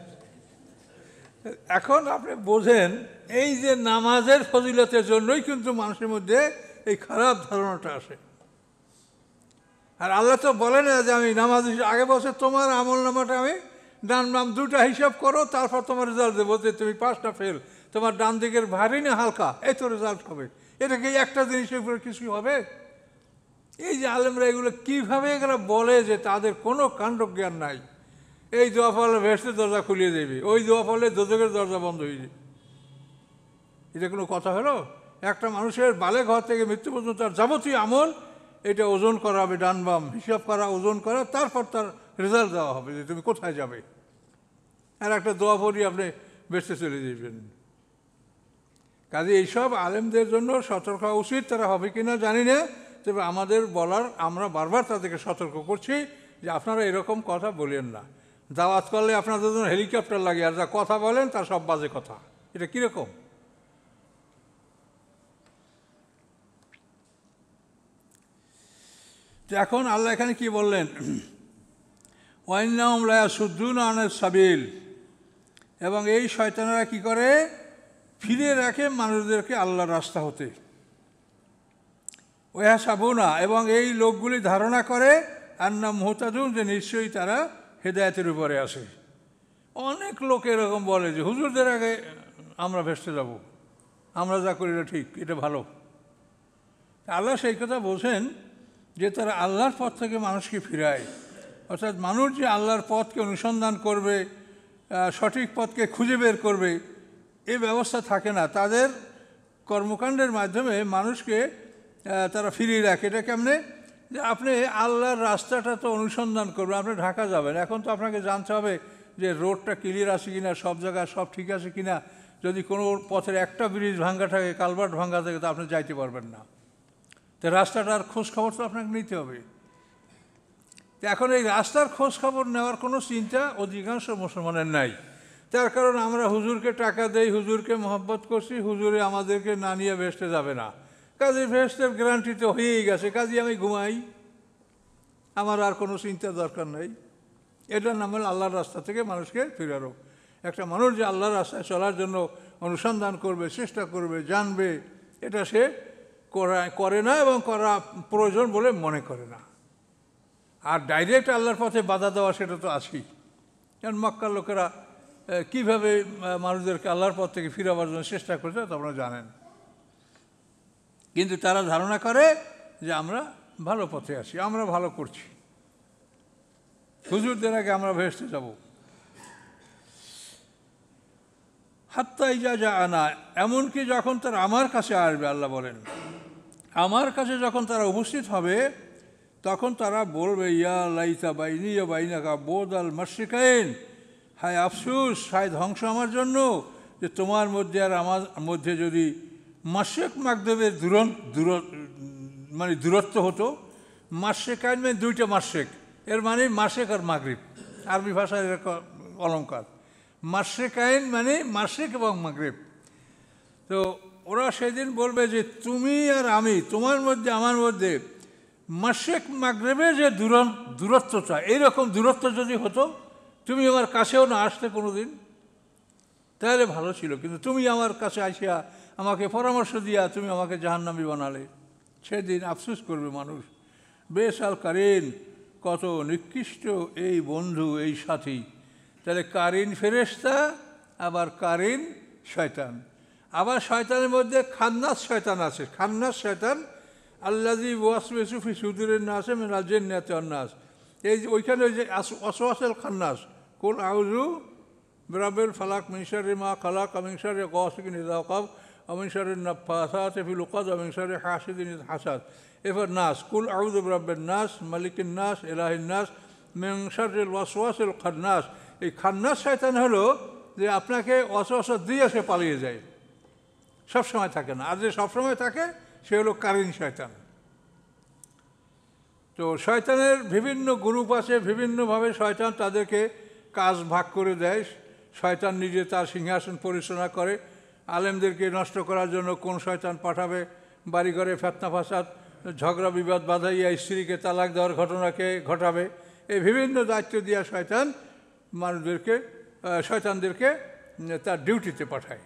এখন আপনি বোঝেন, এই যে নামাজের ফজিলতের জন্যই কিন্তু মানুষের মধ্যে এই খারাপ ধারণাটা আসে। আর আল্লাহ তো বলে না যে আমি নামাজ আগে বলছে তোমার আমল নামাটা আমি ডান বাম দুটা হিসাব করো, তারপর তোমার রেজাল্ট দেবো যে তুমি 5টা ফেল, তোমার ডান দিকের ভারী না হালকা, এই তো রেজাল্ট হবে। এটা কি একটা জিনিসের উপরে কিছু হবে? এই যে আলেমরা এগুলো কীভাবে এগুলো বলে যে তাদের কোনো কাণ্ডজ্ঞান নাই। এই দোয়া ফলে ভেস্টের দরজা খুলিয়ে দেবে, ওই দোয়া ফলে দোজখের দরজা বন্ধ হয়ে যাবে। এটা কোনো কথা হলো? একটা মানুষের বালে ঘর থেকে মৃত্যু পর্যন্ত তার যাবতীয় আমল এটা ওজন করা হবে, ডান বাম হিসাব করা, ওজন করা, তারপর তার রেজাল্ট দেওয়া হবে যে তুমি কোথায় যাবে। আর একটা দোয়া পড়ি আপনি বেঁচে চলে যাবেন। কাজে এইসব আলেমদের জন্য সতর্ক হওয়া উচিত। তারা হবে কিনা জানি না, তবে আমাদের বলার, আমরা বারবার তাদেরকে সতর্ক করছি যে আপনারা এরকম কথা বলেন না। দাওয়াত করলে আপনাদের জন্য হেলিকপ্টার লাগে, আর যা কথা বলেন তার সব বাজে কথা। এটা কীরকম? তো এখন আল্লাহ এখানে কি বললেন? ওয়াইন্নাহুম লা ইয়াসুদ্দুনা আনিস সাবিল, এবং এই শয়তানেরা কি করে? ফিরে রাখে মানুষদেরকে আল্লাহর রাস্তা হতে। ওয়াহসাবুনা, এবং এই লোকগুলি ধারণা করে আন্না মুহতাদুন, যে নিশ্চয়ই তারা হেদায়েতের উপরে আসে। অনেক লোক এরকম বলে যে হুজুরদের আগে আমরা ভেস্তে যাব, আমরা যা করি এটা ঠিক, এটা ভালো। আল্লাহ সেই কথা বলছেন যে তারা আল্লাহর পথ থেকে মানুষকে ফিরায়। অর্থাৎ মানুষ যে আল্লাহর পথকে অনুসন্ধান করবে, সঠিক পথকে খুঁজে বের করবে, এই ব্যবস্থা থাকে না। তাদের কর্মকাণ্ডের মাধ্যমে মানুষকে তারা ফিরিয়ে রাখে। এটা কেমনে? যে আপনি আল্লাহর রাস্তাটা তো অনুসন্ধান করবেন, আপনি ঢাকা যাবেন, এখন তো আপনাকে জানতে হবে যে রোডটা ক্লিয়ার আছে কিনা, সব জায়গায় সব ঠিক আছে কিনা। যদি কোনো পথের একটা ব্রিজ ভাঙ্গা থাকে, কালভার্ট ভাঙ্গা থাকে, তো আপনি যাইতে পারবেন না। তো রাস্তাটার খোঁজ খবর তো আপনাকে নিতে হবে। তো এখন এই রাস্তার খোঁজ খবর নেওয়ার কোনো চিন্তা অধিকাংশ মুসলমানের নাই। তার কারণ আমরা হুজুরকে টাকা দেই, হুজুরকে মহব্বত করছি, হুজুরে আমাদেরকে না নিয়ে ভেস্টে যাবে না। কাজে ভেস্টের গ্যারান্টি তো হয়েই গেছে, কাজে আমি ঘুমাই, আমার আর কোনো চিন্তার দরকার নেই। এটার নাম হল আল্লাহর রাস্তা থেকে মানুষকে ফিরানো। একটা মানুষ যে আল্লাহর রাস্তায় চলার জন্য অনুসন্ধান করবে, চেষ্টা করবে, জানবে, এটা সে করে না এবং করা প্রয়োজন বলে মনে করে না। আর ডাইরেক্ট আল্লাহর পথে বাধা দেওয়া সেটা তো আছেই। কারণ মক্কার লোকেরা কীভাবে মানুষদেরকে আল্লাহর পথ থেকে ফিরাবার জন্য চেষ্টা করছে তা আপনারা জানেন। কিন্তু তারা ধারণা করে যে আমরা ভালো পথে আছি, আমরা ভালো করছি। হুজুরদের আগে আমরা বেহেশতে যাব। হাত্তা ইজা যা আনা, এমনকি যখন তারা আমার কাছে আসবে, আল্লাহ বলেন আমার কাছে যখন তারা উপস্থিত হবে তখন তারা বলবে ইয়া লাইতা বাইনি ইয়া বাইনাকা বোদ আল মাশরিকাইন, হায় আফসুস, হায় ধ্বংস আমার জন্য যে তোমার মধ্যে আর আমার মধ্যে যদি মাশরিক মাগরিবের দূরত্ব হতো। মাশরিকাইন মানে দুইটা মাশরিক, এর মানে মাশরিক আর মাগরিব, আরবি ভাষায় এর অলঙ্কার। মাশরিকাইন মানে মাশরিক এবং মাগরিব। তো ওরা সেদিন বলবে যে তুমি আর আমি, তোমার মধ্যে আমার মধ্যে মাশরিক মাগরিবের যে দূরত্বটা, এইরকম দূরত্ব যদি হতো, তুমি আমার কাছেও না আসতে কোনো দিন, তাহলে ভালো ছিল। কিন্তু তুমি আমার কাছে আসিয়া আমাকে পরামর্শ দিয়া তুমি আমাকে জাহান্নামী বানালে। সেদিন আফসোস করবে মানুষ। বেসাল কারিন, কত নিকৃষ্ট এই বন্ধু, এই সাথী। তাহলে কারিন ফেরেশতা, আবার কারিন শয়তান। আবার শয়তানের মধ্যে খান্নাস শয়তান আছে। খান্নাস শয়তান আল্লাযী ওয়াসওয়াসু ফি সুদুরিন নাসি মিনাল জিন্নাতি ওয়ান নাস। এই যে ওইখানে যে ওয়াসওয়াসাল খান্নাস, কুল আউযু বিরাব্বিল ফালাক মিন শাররি মা খালাক ওয়া মিন শাররি গাসিকিন ইযা ওয়াকাব ওয়া মিন শাররি নাফাসাতি ফিল উকাদ ওয়া মিন শাররি হাসিদিন ইযা হাসাদ। এরপর নাস, কুল আউযু বিরাব্বিন নাস মালিকিন নাস ইলাহিন নাস মিন শাররিল ওয়াসওয়াসিল খান্নাস। এই খান্নাস শয়তান হলো যে আপনাকে ওয়াসওয়াসা দিয়ে সে পালিয়ে যায়, সবসময় থাকে না। আর যে সবসময় থাকে সে হলো কারিন শয়তান। তো শয়তানের বিভিন্ন গ্রুপ আছে, বিভিন্নভাবে শয়তান তাদেরকে কাজ ভাগ করে দেয়। শয়তান নিজে তার সিংহাসন পরিচালনা করে। আলেমদেরকে নষ্ট করার জন্য কোন শয়তান পাঠাবে, বাড়িঘরে ফেতনা ফাসাদ, ঝগড়া বিবাদ বাধাইয়া স্ত্রীকে তালাক দেওয়ার ঘটনাকে ঘটাবে। এই বিভিন্ন দায়িত্ব দিয়া শয়তান মানুষদেরকে, শয়তানদেরকে তার ডিউটিতে পাঠায়।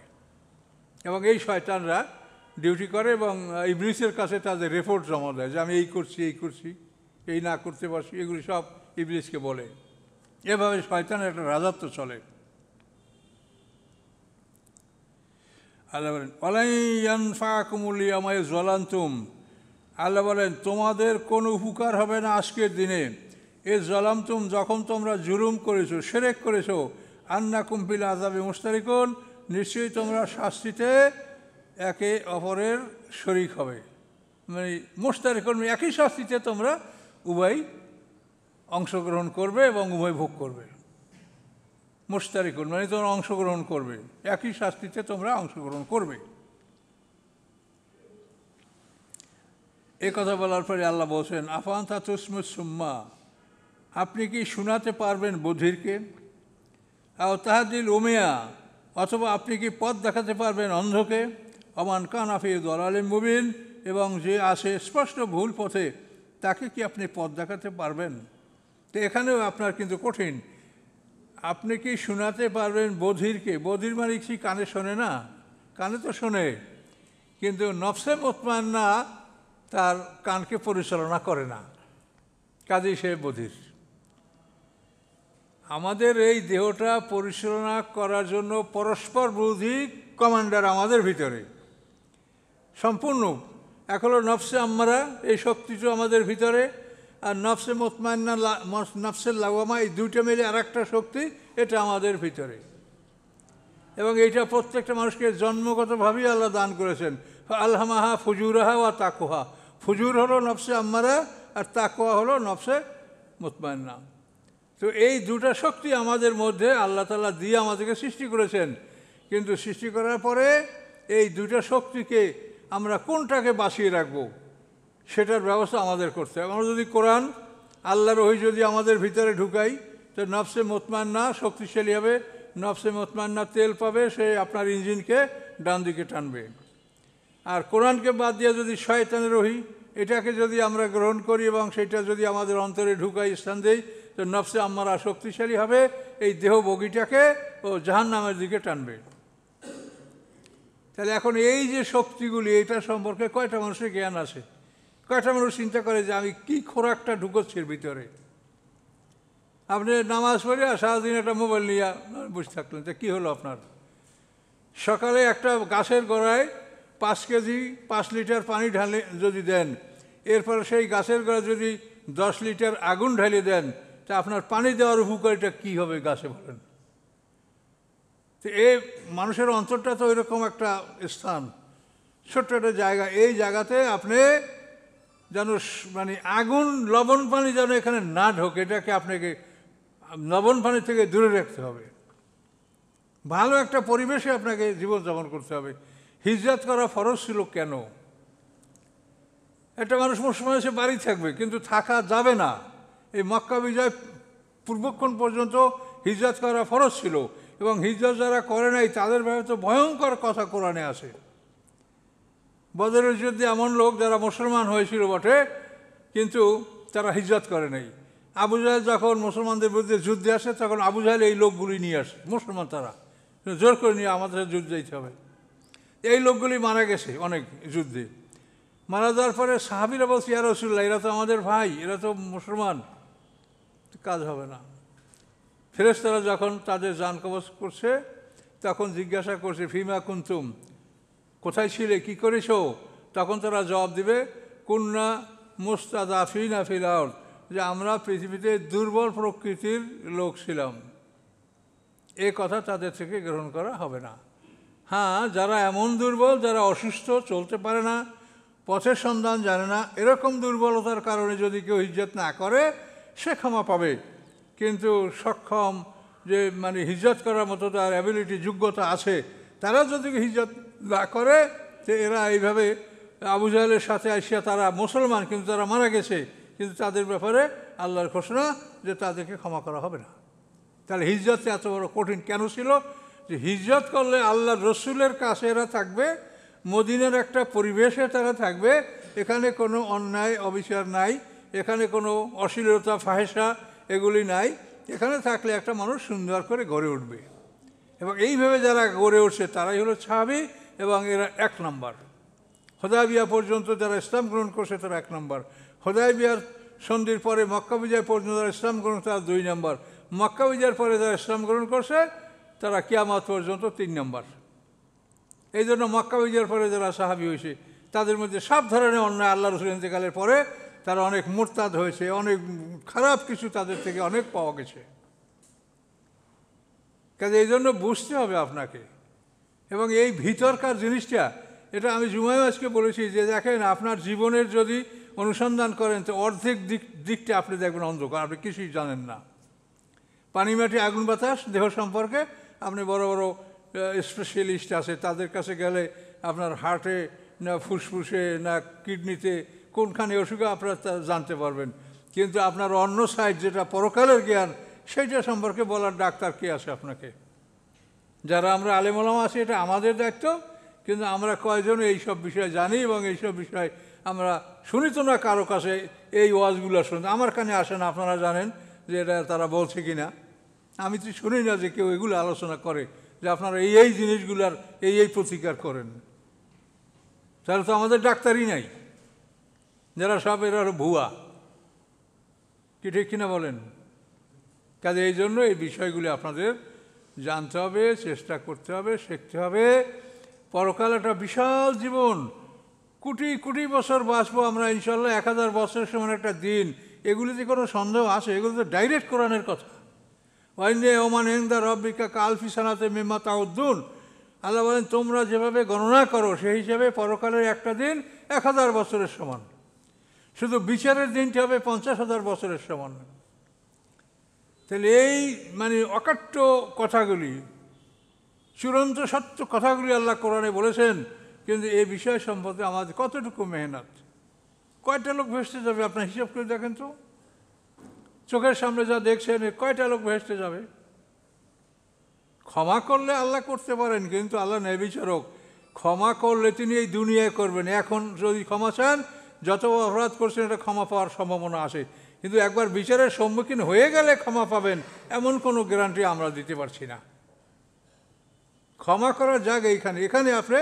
এবং এই শয়তানরা ডিউটি করে এবং ইবলিসের কাছে তাদের রিপোর্ট জমা দেয় যে আমি এই করছি, এই করছি, এই না করতে পারছি, এগুলি সব ইবলিসকে বলে। এভাবে শয়তানের একটা রাজত্ব চলে। আল্লাহ বলেন ওয়ালাই ইয়ানফাকুমুল ইয়াওমা ইয যালামতুম, আল্লাহ বলেন তোমাদের কোনো উপকার হবে না আজকের দিনে। এ যালামতুম, যখন তোমরা জুলুম করেছো, শিরক করেছো, আন্নাকুম ফিল আযাবি মুশতারিকুন, নিশ্চয়ই তোমরা শাস্তিতে একে অপরের শরীক হবে। মানে মুশতারিকুন, একই শাস্তিতে তোমরা উভয় অংশগ্রহণ করবে এবং উভয় ভোগ করবে। মুশতারিকুন মানে তোমরা অংশগ্রহণ করবে, একই শাস্তিতে তোমরা অংশগ্রহণ করবে। এ কথা বলার পরে আল্লাহ বলছেন আফান্তা তুসমুস সুম্মা, আপনি কি শোনাতে পারবেন বধিরকে? আও তাহাদিল উমিয়া, অথবা আপনি কি পথ দেখাতে পারবেন অন্ধকে? অমান কানা ফি দালালিম মুবিন, এবং যে আসে স্পষ্ট ভুল পথে তাকে কি আপনি পথ দেখাতে পারবেন? তো এখানেও আপনার কিন্তু কঠিন। আপনি কি শোনাতে পারবেন বধিরকে? বধির মানে কি কানে শোনে না? কানে তো শোনে, কিন্তু নফসে মুতমাইন্না তার কানকে পরিচালনা করে না, কাজেই সে বধির। আমাদের এই দেহটা পরিচালনা করার জন্য পরস্পর বিরোধী কমান্ডার আমাদের ভিতরে সম্পূর্ণ। এক হলো নফসে আম্মারা, এই শক্তিটা আমাদের ভিতরে, আর নফসে মুতমাইন্না, নফসের লাওয়ামা, এই দুইটা মিলে আর একটা শক্তি, এটা আমাদের ভিতরে। এবং এইটা প্রত্যেকটা মানুষকে জন্মগতভাবেই আল্লাহ দান করেছেন। আলহামাহা ফুজুরাহা ওয়া তাকওয়া। ফুজুর হলো নফসে আম্মারা, আর তাকওয়া হলো নফসে মুতমাইন্না। তো এই দুটা শক্তি আমাদের মধ্যে আল্লাহ তাআলা দিয়ে আমাদেরকে সৃষ্টি করেছেন। কিন্তু সৃষ্টি করার পরে এই দুটা শক্তিকে আমরা কোনটাকে বাঁচিয়ে রাখবো সেটার ব্যবস্থা আমাদের করতে হবে। আমরা যদি কোরআন, আল্লাহর ওহী যদি আমাদের ভিতরে ঢুকাই, তো নফসে মুতমাইন্না শক্তিশালী হবে। নফসে মুতমাইন্না তেল পাবে, সে আপনার ইঞ্জিনকে ডান দিকে টানবে। আর কোরআনকে বাদ দিয়ে যদি শয়তানের ওহী, এটাকে যদি আমরা গ্রহণ করি এবং সেটা যদি আমাদের অন্তরে ঢুকাই, স্থান দেই, তো নফসে আম্মারা শক্তিশালী হবে, এই দেহ বগিটাকে ও জাহান্নামের দিকে টানবে। তাহলে এখন এই যে শক্তিগুলি, এটা সম্পর্কে কয়টা মানুষের জ্ঞান আছে? কয়টা মানুষ চিন্তা করে যে আমি কি খোরাকটা ঢুকোচ্ছি এর ভিতরে? আপনি নামাজ পড়ে আর সারাদিন একটা মোবাইল নিয়ে বসে থাকলেন, যে কী হলো আপনার? সকালে একটা গাছের গোড়ায় 5 কেজি 5 লিটার পানি ঢালে যদি দেন, এরপর সেই গাছের গোড়ায় যদি 10 লিটার আগুন ঢালিয়ে দেন, তা আপনার পানি দেওয়ার উপকারিতা কী হবে গাছে বলেন? তো এই মানুষের অন্তরটা তো এরকম একটা স্থান, ছোট্ট একটা জায়গা, এই জায়গাতে আপনি যেন মানে আগুন লবণ পানি যেন এখানে না ঢোকে, এটাকে আপনাকে লবণ পানি থেকে দূরে রাখতে হবে। ভালো একটা পরিবেশে আপনাকে জীবনযাপন করতে হবে। হিজরত করা ফরজ ছিল কেন? একটা মানুষ মুসলমান এসে বাড়ি থাকবে, কিন্তু থাকা যাবে না। এই মক্কা বিজয় পূর্বক্ষণ পর্যন্ত হিজরত করা ফরজ ছিল, এবং হিজরত যারা করে নাই তাদের ব্যাপারে তো ভয়ঙ্কর কথা কোরআনে আছে। বদরের যুদ্ধে এমন লোক যারা মুসলমান হয়েছিল বটে, কিন্তু তারা হিজরত করে নাই। আবু জাহেল যখন মুসলমানদের বিরুদ্ধে যুদ্ধে আসে, তখন আবু জাহেল এই লোকগুলি নিয়ে আসে, মুসলমান তারা জোর করে নিয়ে আমাদের যুদ্ধ যেতে হবে। এই লোকগুলি মারা গেছে অনেক যুদ্ধে। মারা যাওয়ার পরে সাহাবীরা বলছে, ইয়া রাসূলুল্লাহ, এরা তো আমাদের ভাই, এরা তো মুসলমান, কাজ হবে না। ফেরেশতারা যখন তাদের জান কবজ করছে, তখন জিজ্ঞাসা করছে, ফিমা কুনতুম, কোথায় ছিলে, কি করেছো? তখন তারা জবাব দিবে, কুন্না মুস্তাদাফিনা ফিল আরদ, যে আমরা পৃথিবীতে দুর্বল প্রকৃতির লোক ছিলাম। এ কথা তাদের থেকে গ্রহণ করা হবে না। হ্যাঁ, যারা এমন দুর্বল, যারা অসুস্থ, চলতে পারে না, পথের সন্ধান জানে না, এরকম দুর্বলতার কারণে যদি কেউ হিজরত না করে, সে ক্ষমা পাবে। কিন্তু সক্ষম, যে মানে হিজরত করার মতো তার অ্যাবিলিটি, যোগ্যতা আছে, তারা যদি হিজরত না করে, তো এরা এইভাবে আবু জাহেলের সাথে আসিয়া তারা মুসলমান, কিন্তু তারা মারা গেছে, কিন্তু তাদের ব্যাপারে আল্লাহর ঘোষণা যে তাদেরকে ক্ষমা করা হবে না। তাহলে হিজরত এত বড় কঠিন কেন ছিল? যে হিজরত করলে আল্লাহর রসুলের কাছে এরা থাকবে, মদিনার একটা পরিবেশে তারা থাকবে, এখানে কোনো অন্যায় অবিচার নাই, এখানে কোনো অশ্লীলতা ফাহেসা এগুলি নাই। এখানে থাকলে একটা মানুষ সুন্দর করে গড়ে উঠবে, এবং এইভাবে যারা গড়ে উঠছে তারাই হলো সাহাবী, এবং এরা 1 নম্বর। হুদায়বিয়া পর্যন্ত যারা ইসলাম গ্রহণ করছে তারা 1 নম্বর। হুদায়বিয়ার সন্ধির পরে মক্কা বিজয় পর্যন্ত যারা ইসলাম গ্রহণ, তারা 2 নম্বর। মক্কা বিজয়ের পরে যারা ইসলাম গ্রহণ করছে তারা কিয়ামত পর্যন্ত 3 নম্বর। এই জন্য মক্কা বিজয়ের পরে যারা সাহাবী হয়েছে, তাদের মধ্যে সব ধরনের অন্যায় আল্লাহ রসুল ইন্তেকালের পরে তারা অনেক মুরতাদ হয়েছে, অনেক খারাপ কিছু তাদের থেকে অনেক পাওয়া গেছে। কাজে এই জন্য বুঝতে হবে আপনাকে। এবং এই ভিতরকার জিনিসটা, এটা আমি জুমায় আজকে বলেছি, যে দেখেন আপনার জীবনের যদি অনুসন্ধান করেন, তো অর্ধেক দিকটা আপনি দেখবেন অন্ধকার, আপনি কিছুই জানেন না। পানি, মাটি, আগুন, বাতাস, দেহ সম্পর্কে আপনি বড় বড় স্পেশালিস্ট আছে, তাদের কাছে গেলে আপনার হার্টে না ফুসফুসে না কিডনিতে কোনখানে অসুখে আপনারা তা জানতে পারবেন। কিন্তু আপনার অন্য সাইড, যেটা পরকালের জ্ঞান, সেইটা সম্পর্কে বলার ডাক্তার কে আছে আপনাকে? যারা আমরা আলেম ওলামা আছি, এটা আমাদের দায়িত্ব, কিন্তু আমরা কয়জন এইসব বিষয়ে জানি, এবং এইসব বিষয় আমরা শুনি তো না কারো কাছে। এই ওয়াজগুলো শুনতে আমার কানে আসে না, আপনারা জানেন যে এটা তারা বলছে কি না। আমি তো শুনি না যে কেউ এগুলো আলোচনা করে, যে আপনারা এই জিনিসগুলার এই প্রতিকার করেন। তাহলে তো আমাদের ডাক্তারই নাই, যারা সব এরা ভুয়া, কি ঠিক কিনা বলেন? কাজে এই জন্য এই বিষয়গুলি আপনাদের জানতে হবে, চেষ্টা করতে হবে, শিখতে হবে। পরকাল একটা বিশাল জীবন, কোটি কোটি বছর বাঁচবো আমরা ইনশাল্লাহ, 1000 বছরের সমান একটা দিন। এগুলিতে কোনো সন্দেহ আছে? এগুলো তো ডাইরেক্ট কোরআনের কথা। ওয়াইনে ওমান ইনদা রব্বিকা কালফি সানাতে মিম্মা তাউদ্দুন, আল্লাহ বলেন তোমরা যেভাবে গণনা করো সেই হিসাবে পরকালের একটা দিন 1000 বছরের সমান। শুধু বিচারের দিনটি হবে 50,000 বছরের সমান। তাহলে এই মানে অকাট্য কথাগুলি, চূড়ান্ত সত্য কথাগুলি আল্লাহ কোরআনে বলেছেন, কিন্তু এই বিষয় সম্পর্কে আমাদের কতটুকু মেহনত, কয়টা লোক ভেসতে যাবে আপনার হিসাব করে দেখেন তো। চোখের সামনে যা দেখছেন, কয়টা লোক ভেসতে যাবে? ক্ষমা করলে আল্লাহ করতে পারেন, কিন্তু আল্লাহ ন্যায়বিচারক, ক্ষমা করলে তিনি এই দুনিয়ায় করবেন। এখন যদি ক্ষমা চান, যত অপরাধ করছেন এটা ক্ষমা পাওয়ার সম্ভাবনা আছে, কিন্তু একবার বিচারের সম্মুখীন হয়ে গেলে ক্ষমা পাবেন এমন কোনো গ্যারান্টি আমরা দিতে পারছি না। ক্ষমা করার জায়গা এখানে আপনি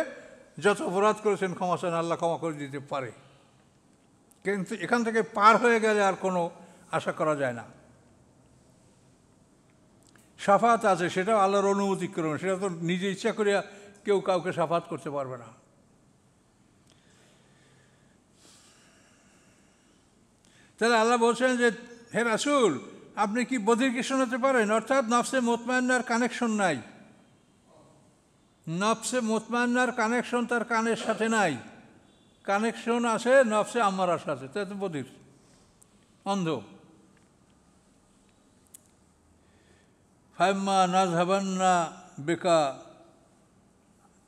যত অপরাধ করেছেন ক্ষমা চান, আল্লাহ ক্ষমা করে দিতে পারে, কিন্তু এখান থেকে পার হয়ে গেলে আর কোনো আশা করা যায় না। শাফাত আছে, সেটাও আল্লাহর অনুমতি করবেন, সেটা তো নিজে ইচ্ছা করিয়া কেউ কাউকে শাফাত করতে পারবে না। তাহলে আল্লাহ বলছেন যে হে রাসূল, আপনি কি বধিরকে শোনাতে পারেন? অর্থাৎ নফসে মুতমাইন্নার কানেকশন নাই। নফসে মুতমাইন্নার কানেকশন তার কানের সাথে নাই, কানেকশন আছে নফসে আম্মারার সাথে, তাই তো বধির, অন্ধ। ফাইম্মা নাজহাবান্না বেকা,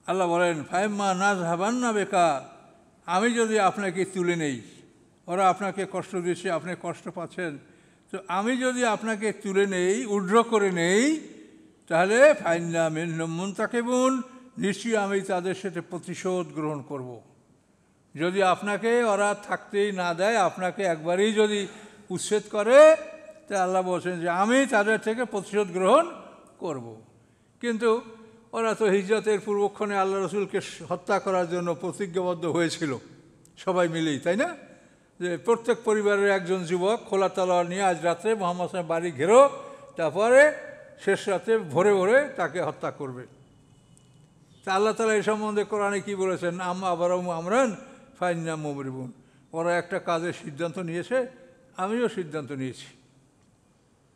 আল্লাহ বলেন ফাইম্মা নাজহাবান্না বেকা, আমি যদি আপনাকে তুলে নেই, ওরা আপনাকে কষ্ট দিয়েছে, আপনি কষ্ট পাচ্ছেন, তো আমি যদি আপনাকে তুলে নেই, উড্র করে নেই, তাহলে ফাইন্না মিনহুম মুনতাকিবুন, নিশ্চয়ই আমি তাদের সাথে প্রতিশোধ গ্রহণ করব। যদি আপনাকে ওরা থাকতেই না দেয়, আপনাকে একবারই যদি উচ্ছেদ করে, তা আল্লাহ বলছেন যে আমি তাদের থেকে প্রতিশোধ গ্রহণ করব। কিন্তু ওরা তো হিজরতের পূর্বক্ষণে আল্লাহ রসুলকে হত্যা করার জন্য প্রতিজ্ঞাবদ্ধ হয়েছিল সবাই মিলেই, তাই না? যে প্রত্যেক পরিবারের একজন যুবক খোলা তলোয়ার নিয়ে আজ রাত্রে মুহাম্মদ সাল্লাল্লাহু আলাইহি ওয়াসাল্লাম বাড়ি ঘেরো, তারপরে শেষ রাতে ভোরে ভোরে তাকে হত্যা করবে। তা আল্লাহ তাআলা এই সম্বন্ধে কোরআনে কী বলেছেন? আবারও আমরান ফাইন্না মুবরিবুন, ওরা একটা কাজের সিদ্ধান্ত নিয়েছে, আমিও সিদ্ধান্ত নিয়েছি।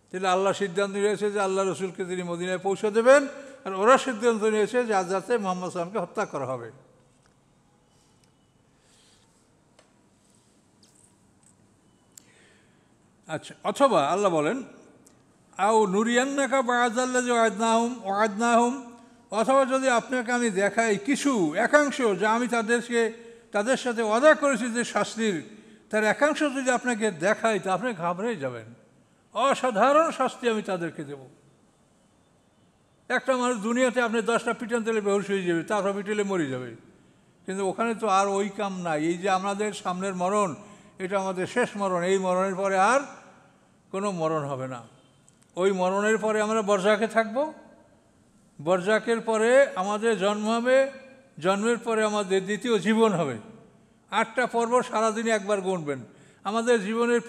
তাহলে আল্লাহ সিদ্ধান্ত নিয়েছে যে আল্লাহ রসুলকে তিনি মদিনায় পৌঁছে দেবেন, আর ওরা সিদ্ধান্ত নিয়েছে যে আজ রাতে মুহাম্মদ সাল্লাল্লাহু আলাইহি ওয়াসাল্লামকে হত্যা করা হবে। আচ্ছা, অথবা আল্লাহ বলেন আও নুরিয়ান্নাকা বা'দাল্লাযী ওয়া'আদনাহুম, অথবা যদি আপনাকে আমি দেখাই কিছু একাংশ যা আমি তাদের সাথে ওয়াদা করেছি যে শাস্তির, তার একাংশ যদি আপনাকে দেখাই, তা আপনি ঘাবড়ে যাবেন। অসাধারণ শাস্তি আমি তাদেরকে দেব। একটা মানুষ দুনিয়াতে আপনি 10টা পিটান তেলে বেহুশ হয়ে যাবে, তারপর পিটেলে মরে যাবে, কিন্তু ওখানে তো আর ওই কাম নাই। এই যে আমাদের সামনের মরণ, এটা আমাদের শেষ মরণ, এই মরণের পরে আর কোনো মরণ হবে না। ওই মরণের পরে আমরা বরজাকে থাকব, বরজাকের পরে আমাদের জন্ম হবে, জন্মের পরে আমাদের দ্বিতীয় জীবন হবে। 8টা পর্ব সারাদিনে একবার গুনবেন। আমাদের জীবনের